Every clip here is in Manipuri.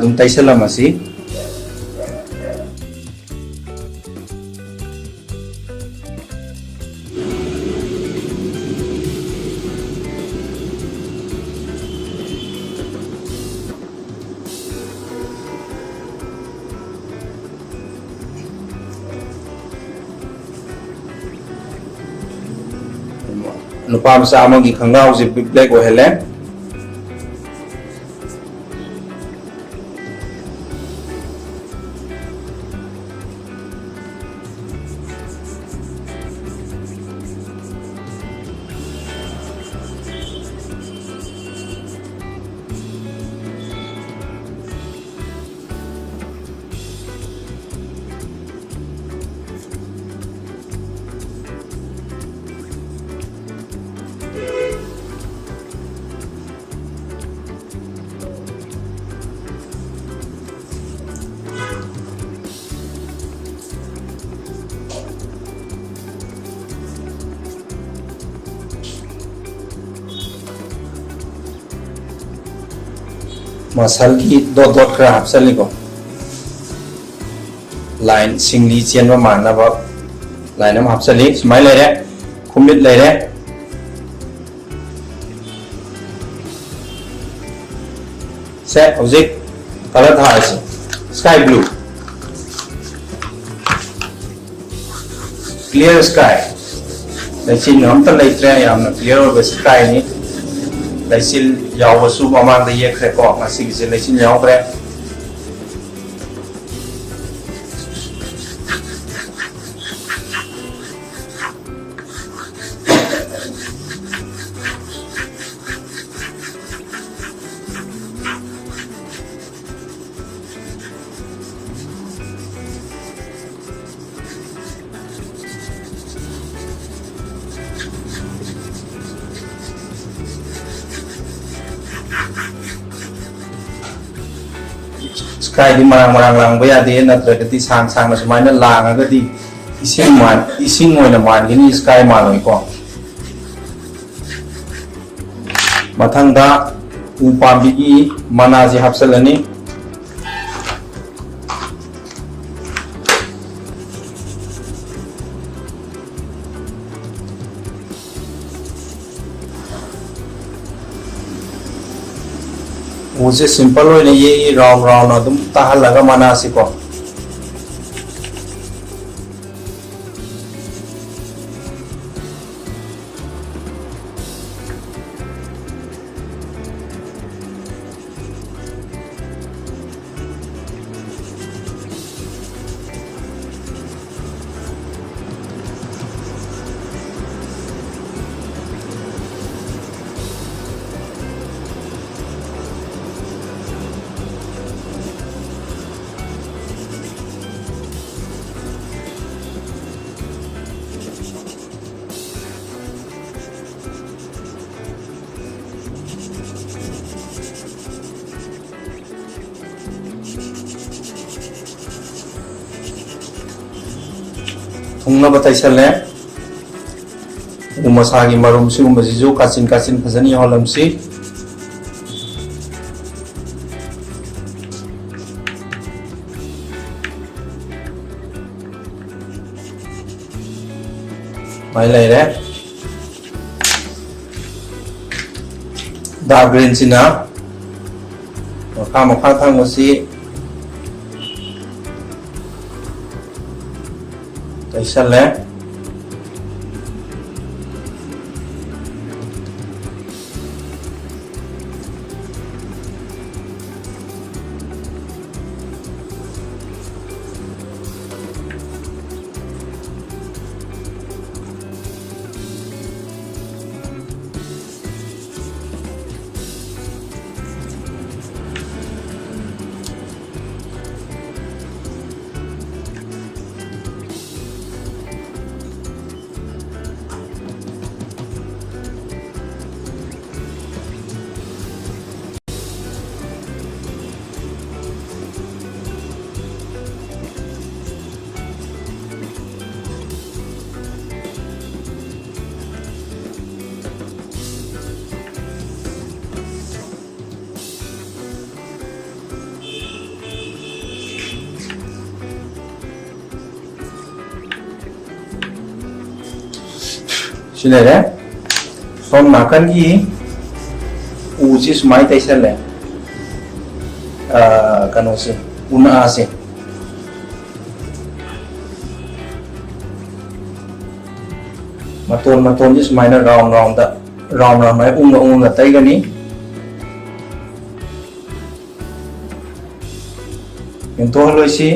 ꯑꯗꯨꯝ ꯇꯩꯁꯜꯂꯝꯃꯁꯤ नुपा मचा अमगी खंगाउजे ब्लैक ओहले मसल की दो डॉट खरा हापसलिको लाइन सिंगली चेनवा माननाबा लाइन हम हापसलि सुमाय लेरे खुमित लेरे से हौजिक कलर थाइस स्काई ब्लू क्लियर स्काई लेकिन हम त लेत्रे यामना क्लियर ओबे स्काई नि लेसिल यावसु ममांग द येखरे को ngasi लेसिल यावखरे स्काई दी मरांग मरांग लांग बया दे नत्रगति सांग सांग न सुमायना लांगगदि इसिंग मोयना मानगिनी स्काई मानोय को मथंगदा उ पांबिगी मनाजी हापसलनी मुझे सिंपल हो नहीं ये राउंड राउंड अदम ताहल लगा मना सिको थुंगना बताइसले उमसागी मरुम सिगुमजिजु काचिन काचिन फजनी हलमसी माइ लाइरे डार्क ग्रीन सिना मखा मखा थांगोसी तैसले सिलेरे सोम नाकन की ऊची सुमाई तैसले कनो से उना से मतोन जिस माइनर राउंड में उंग तैगनी तो हलोसी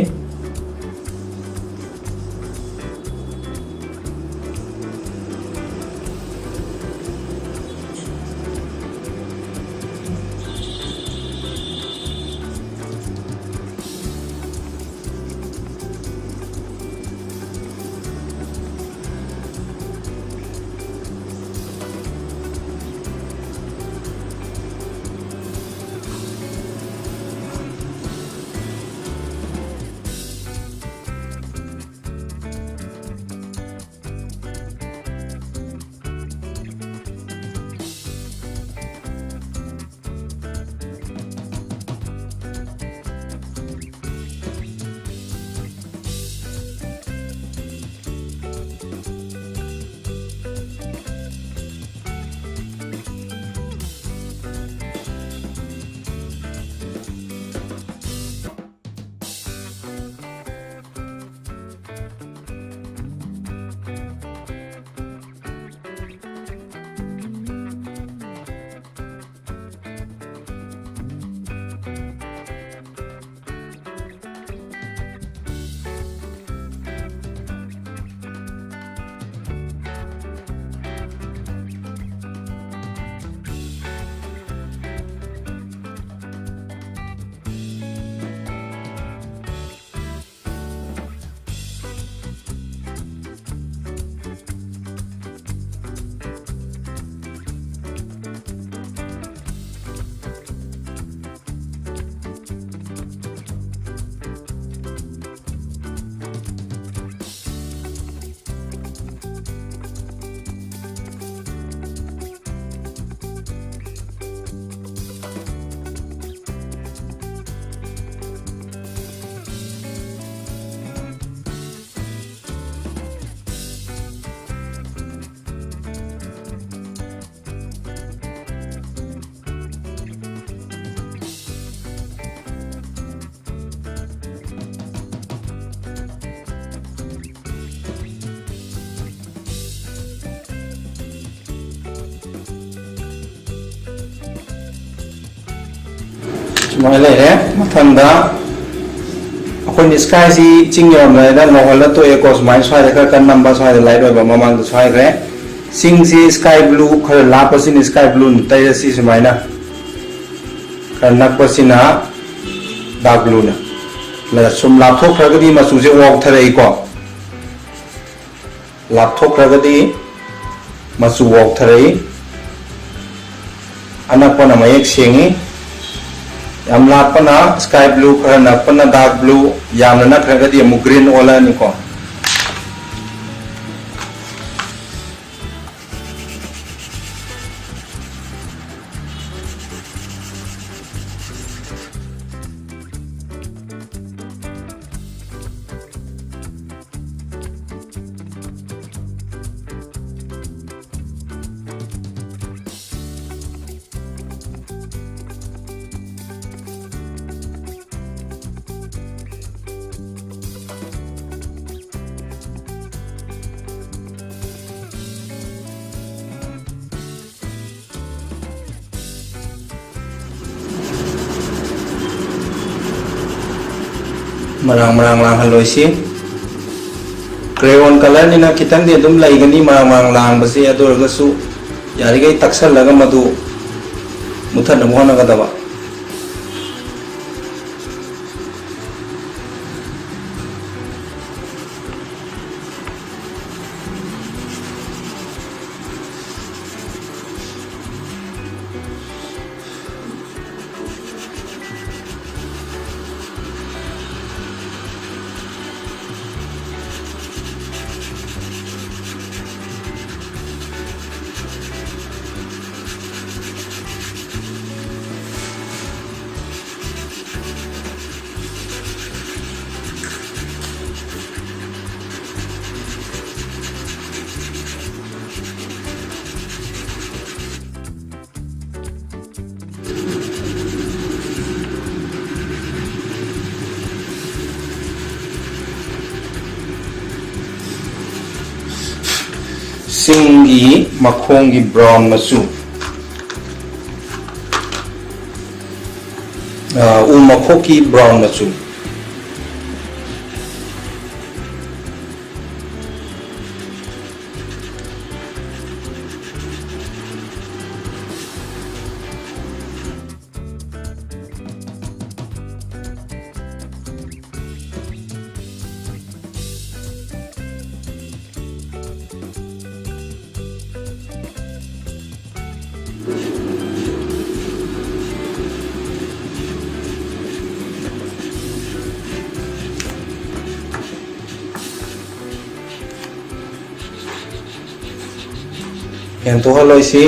mọi lời đấy phần đóคนสกายซีจริงยอมเลยนะมองแล้วตัวเอกอสมัยสวยแต่ก็นัมบาสวยแต่ไล่ด้วยแบบมังตัวสวยเลยซิงซีสกายบลูเขาลาปสินสกายบลูแต่จะซีสมัยนะกันนักปสินะดาร์กบลูนะแล้วสมลาทุกครั้งก็ดีมาสู่เจ้าวอลทะเลก่อนลาทุกครั้งก็ดีมาสู่วอลทะเลอันนั้นพอนามาเอกเสียงyamla pana sky blue karena pana dark blue yamla na karena dia mu green ola ni ko marang lang haloi si crayon color ni na kitang dia dum lai gani marang lang basi adur ga su yari gai taksal laga madu muthan mo na ga dawa ซิงกีมะคงกีบราวน์มาสูมะโคกีบราวน์มาสูเห็นตัวเขาเลยสิ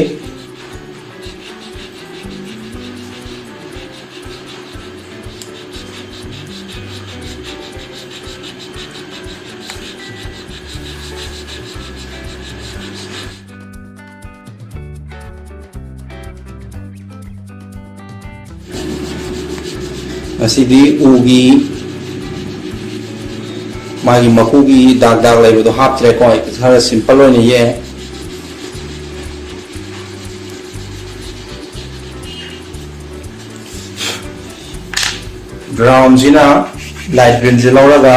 asidi ugi magi makugi dag dag lay do hap tre ko thara simple oni ye brown jina light green jila raga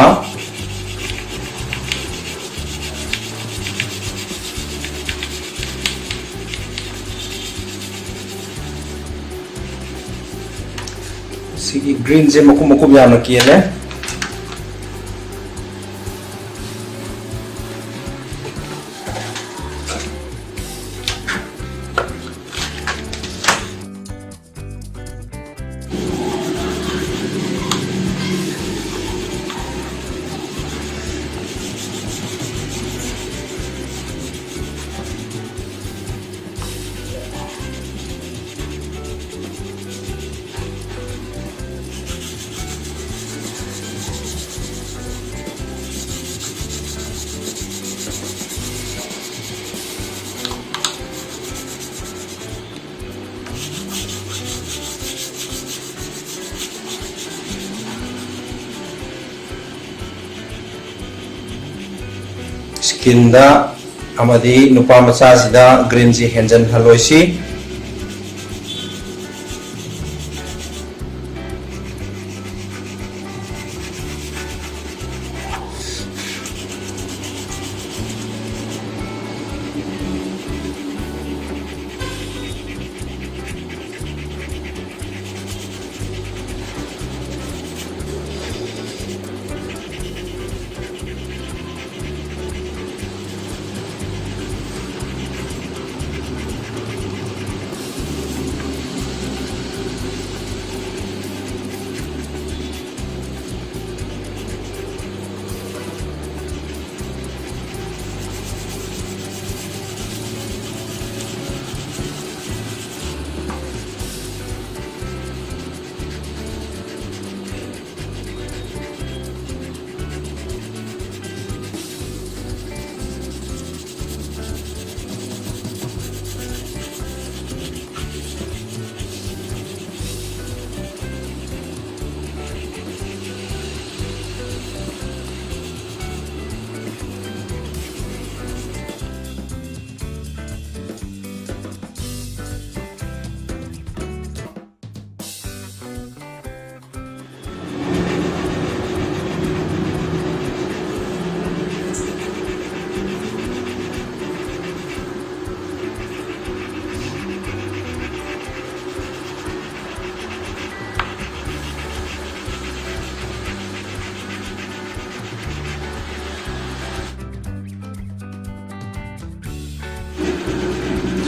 sigi green je makum makum yamna kiyele skin da amadi nupa macha sida green ji henjan haloisi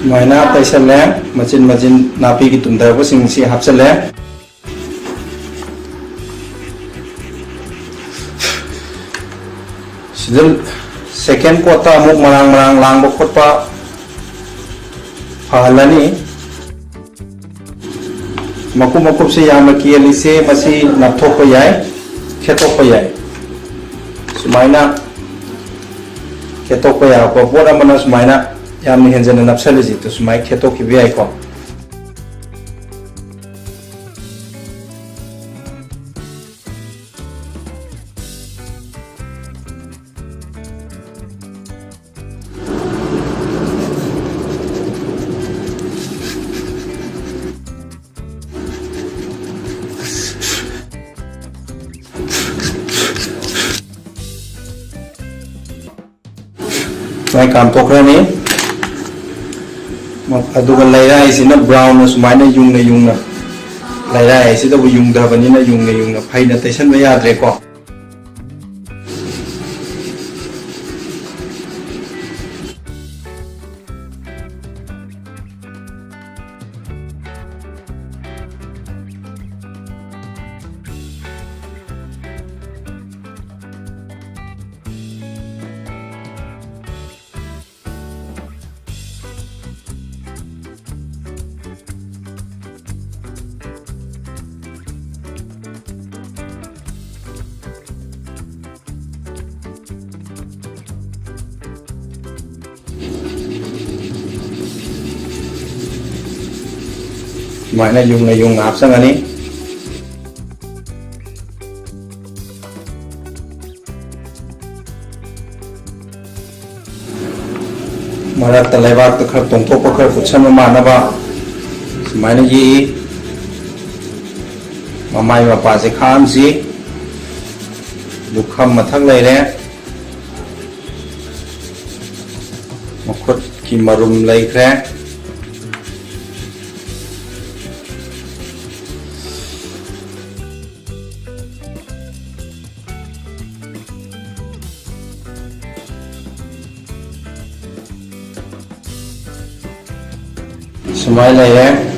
Sumaina taisale macin napi ki tumdar ko sing si hapsale sidil second kota amuk marang lang bokot pa phalani makum se yam kieli se masi nathok pa yai khetok pa yai sumaina khetok pa ya ko pora mana sumaina yamni henjana napsaleji to sumai khetok ki bi ai ko mai kam tokrani aduga lairai sina brown na sumaina yung na lairai sida bu yung da bani na yung na phai na taisan ba yadre ko sumaina yung hap sang ani marak ta leibak ta khar tong thok khar kutsan ma na ba sumaina yi mamai mapa se kham si bukham mathak leire makhut ki marum leikre Sumai leire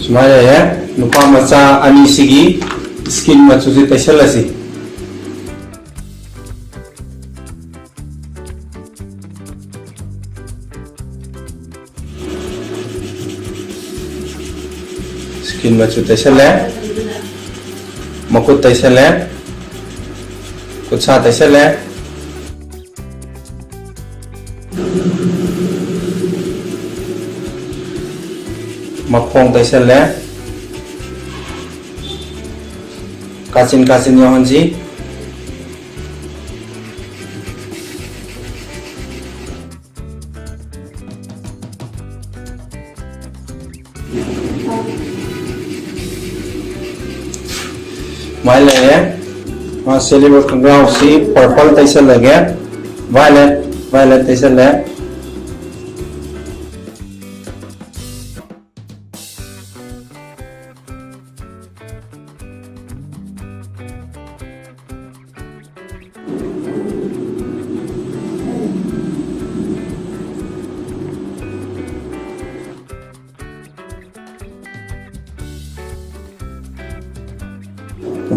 Sumaya ya, nupa maca ani sigi skin macu si tesel si. Skin macu tesel ya, makut tesel ya, kutsa tesel ya. Makong taisel le kacin yo hanji mai le silver kangrau si purple taisel lage violet taisel le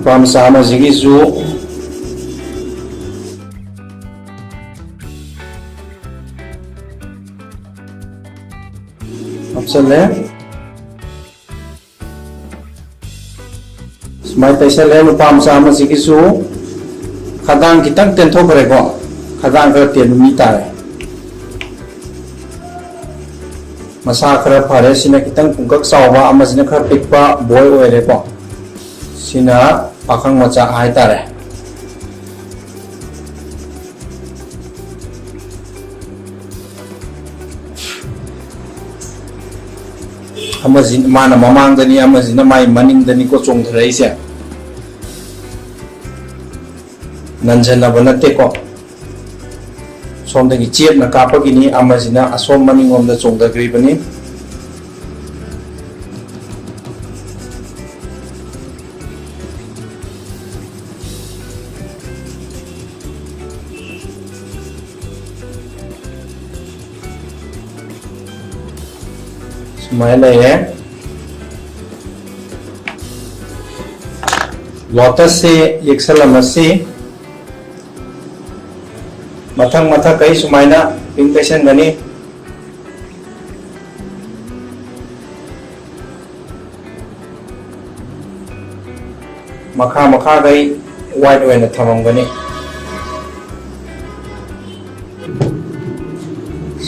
Pam sama sigi zu apsale smai taisale pam sama sigi zu khadang kitang ten thok re ko khadang ka ten mi tare masa khara phare sina kitang pungkak sawba amasina khara pikpa boy oire ko sina pakang maca hai tare amazin mana mamang dani amazina mai maning dani ko chong thrai se nanjana banate ko somdagi chep na kapagini amazina asom maning omda chong da gri bani Sumai ya lotus se yeksalam se mathang kai sumaina pink passion gani makha kai white oina thamam gani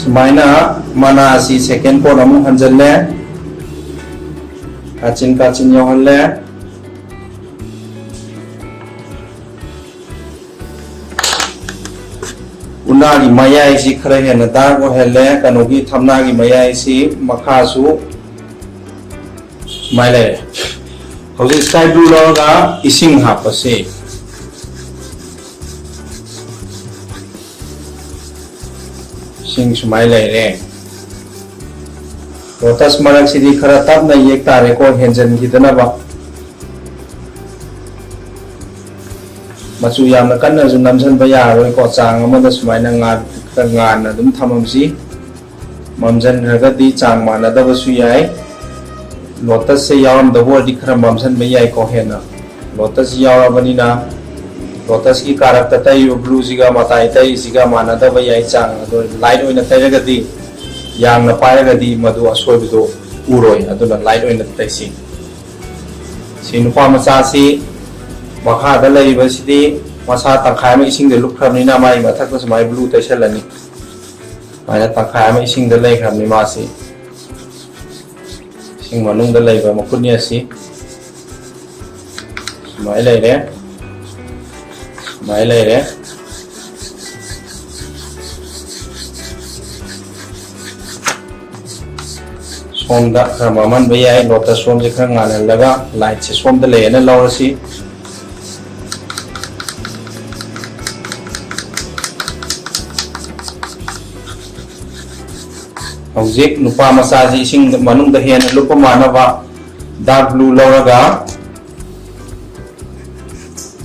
sumaina mana si second port amu hanjalle kacin yohalle unagi mayai si khara hena dar ko hele kanogi thamnagi mayai si makhasu maile hoji sky blue lo ga ising hapase sing sumai le lotus marak si di khara tapna yek tare ko henjan gidana ba machu yamna kanna ju namjan ba ya roi ko chang amada sumai na ngan na dum thamam si mamjan raga di chang mana da ba su yai lotus se yawam da bo di khara mamjan ba yai ko hena lotus yawabani na lotus ki karakta tai blue siga matai tai siga mana da ba yai chang ado light oina tai raga di yang na pai raga di madu asoi bido uroi ado na light oina tai si sinupa macha si makha da lai ba si di masa tangkhai ma ising de luk khram ni na mai mathak ta samai blue tai selani mai na tangkhai ma ising de lai khram ni ma si sing manung da lai ba makun ni si mai lai re somda khamaman bayai lotus som je khang ngana laga light se som da le na lawasi hojik nupa masa ji sing manung da hen lupa manaba dark blue lawaga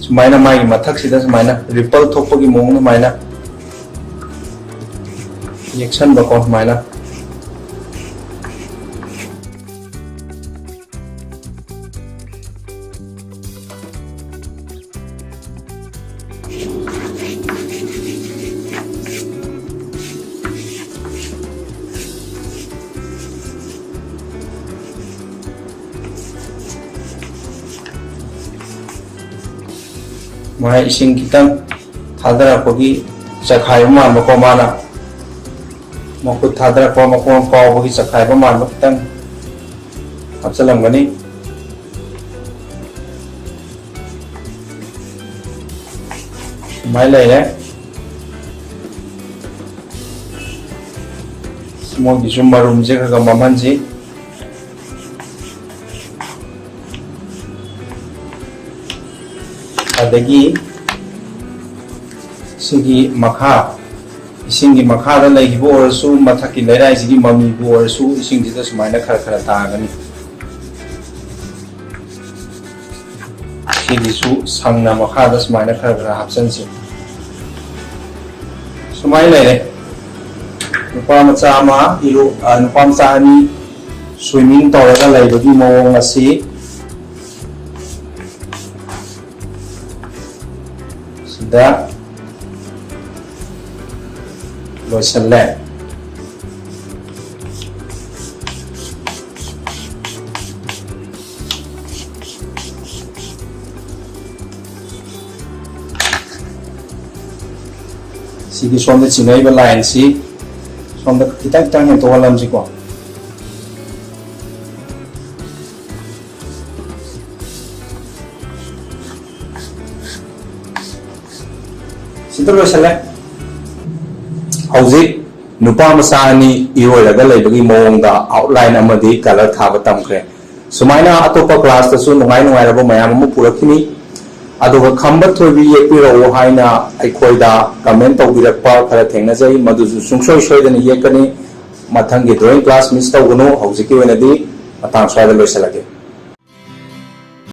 sumaina mai mathak sida sumaina ripple thokpagi mong na maina reaction ba ko maina mai ising kitang thadara kogi chakhai ma ma ko mana mokut thadara ko ma ko kogi chakhai ba ma kitang apsalam gani mai lai le mo gi sumbarum je ka maman ji adagi sigi makha isingi makha da lai bo su mathaki leirai sigi mami bo su ising ji da sumaina khara ta gani sigi su sangna makha da sumaina khara hapsan si sumai lai le nupa macha ma ilu nupa macha ani swimming tawra lai bagi mawong asi da loisalle sigi somda chingai ba line si somda kitang hen to walam ji ko sidro sale hauji nupa masani iroi laga leibagi mawongda outline amadi color thaba tamkhre sumaina atopa class ta su nungai rabo mayam mu purakini aduga khamba thobi yepiro haina aikhoida comment tawbirakpa khara thengna jai madu sungsoi soidana yekani mathangi drawing class miss tawgunu hauji ki wenadi matang swada loisalage